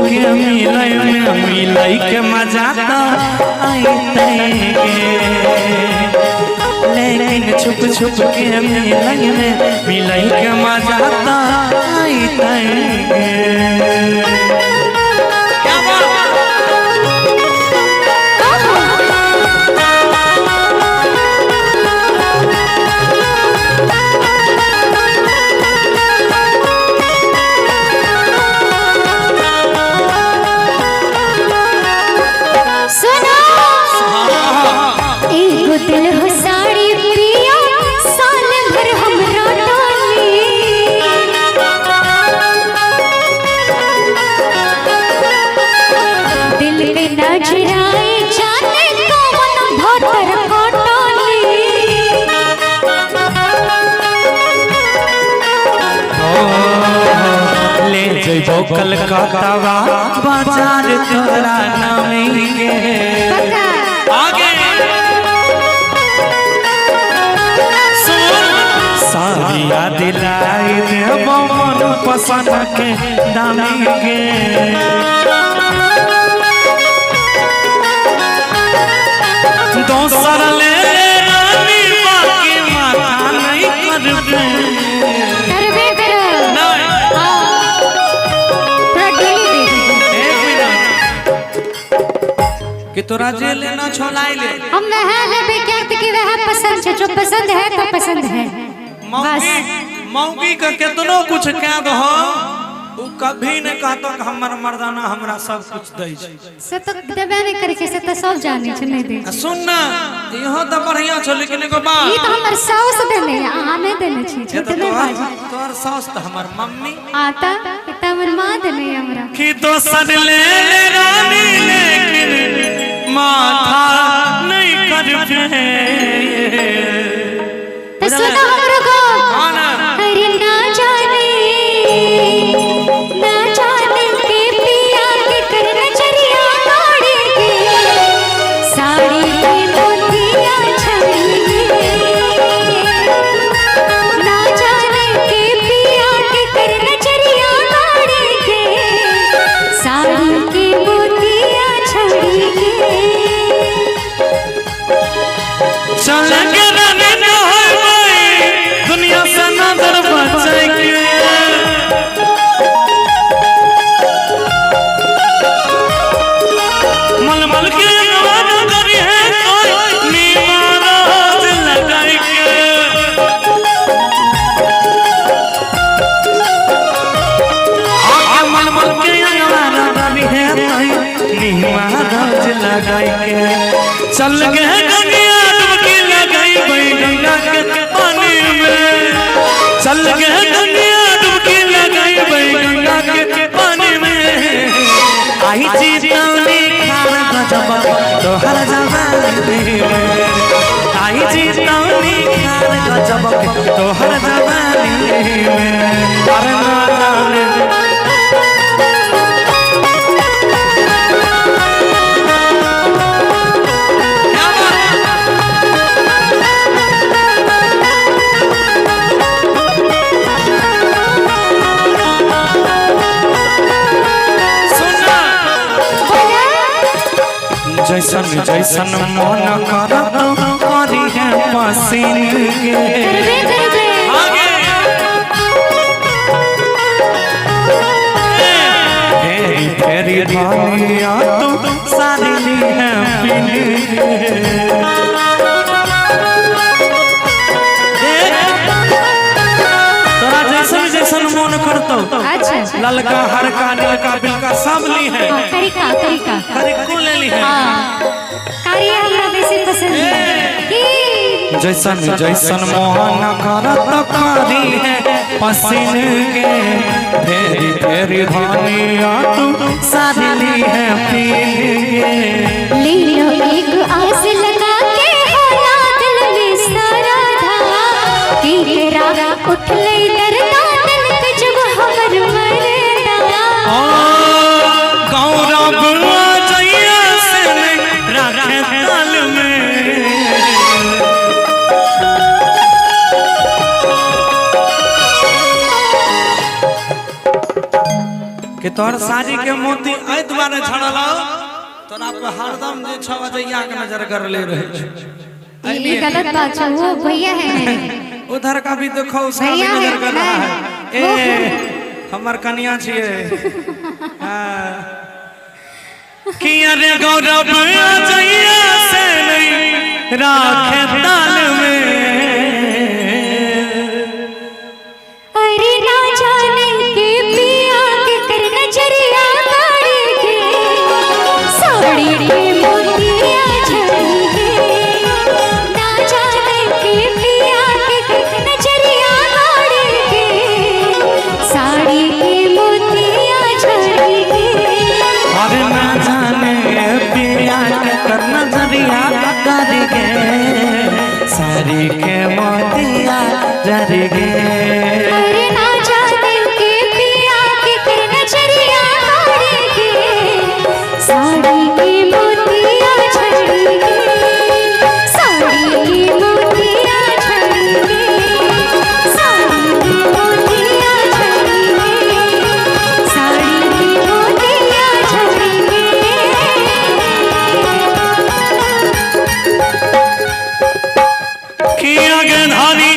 के मिलई के मजा तो आईते लेकिन छुप के मिलई के मजा तो आईते कलकत्ता बाजार तोरा नामेंगे आगे सारिया दिलाई देबो मन पसंद के दामेंगे दोसर ले रानी बाकी माथा नहीं करबे कि तोरा जे लेना छोलाई ले हम नहा लेबे क्या कि वह पसंद है जो पसंद है तो पसंद है बस मौगी का केतनो कुछ कह दो उ कभी न कहतो कि हमर मर्दाना हमरा सब कुछ दै छै से तो देबे नहीं करे छै से तो सब जाने छै नहीं दे सुन ना इहो तो बढ़िया छ लेकिन एगो बात ई तो हमर सास देने आ नहीं देने छै जितने बाजी तोर सास तो हमर मम्मी आता पिता हमर मां देने हमरा कि दोसर ले रानी लेकिन माथा नहीं करबे तो सुनो हमरो को अरे ना जाने के पिया के कर नजरिया तोड़े के साड़ी पे मोतिया छड़े ना जाने के पिया के कर नजरिया तोड़े के साड़ी के मोतिया छड़े चल के रानी न होई दुनिया से नजर बचाई के मलमल के गवान करी है कोई नीमाराज लगाई के मलमल के गवान करी है कोई नीमाराज लगाई के चल गए गंगिया डुबकी लगाई भाई गंगा के पानी में चल गए गंगिया डुबकी लगाई भाई गंगा के पानी में आई चीतावनी खाना गजब तोहर जवानी में आई चीतावनी खाना गजब तोहर जवानी में अरे ना जैसन जैसन मन करत करी है पसीन के आगे फेरी धनिया तू सारी ली है पिन तोरा जैसन जैसन मन करतो अच्छा ललका हरका नीलका बिलका सब ली है करिका ले ली है कार्य हमरा बेसी पसंद है जैसन जैसन मोहन करत करी है पसीन के फेरी फेरी धनिया तू सारी ली है पीन के ले लो एक आस लगा के होला दिल में सारा था कि तेरा उठ ले दर्दा दिल के जब हमर मरदा गौरव जइया से नहीं रखे ताल में कि तो तोहर साड़ी के मोती एहि दुआरे झड़ल तोरा पे हरदम जे 6 बजे के नजर कर ले रहे ये गलत बात है, वो भैया है मेरे। उधर का भी देखो उसका भी भैया नजर कर रहा है, है। ए हमर कन्या छिए कि अरे गौरव आ जाइया से नहीं राखे ताल में। अरे ना जाने के पिया के कर नजरिया गाड़ी के साड़ी के मोतिया झड़ी के। ना जाने के पिया के कर नजरिया गाड़ी के साड़ी के मोतिया झड़ी के। अरे ना जाने पिया के कर नजरिया गाड़ी के साड़ी के मोतिया जरी गे। अरे ना जाने के पिया के कर नजरिया गाड़ी के साड़ी के मोतिया झड़ी के। साड़ी के मोतिया झड़ी के। साड़ी के मोतिया झड़ी के। साड़ी के मोतिया झड़ी के। किया गधानी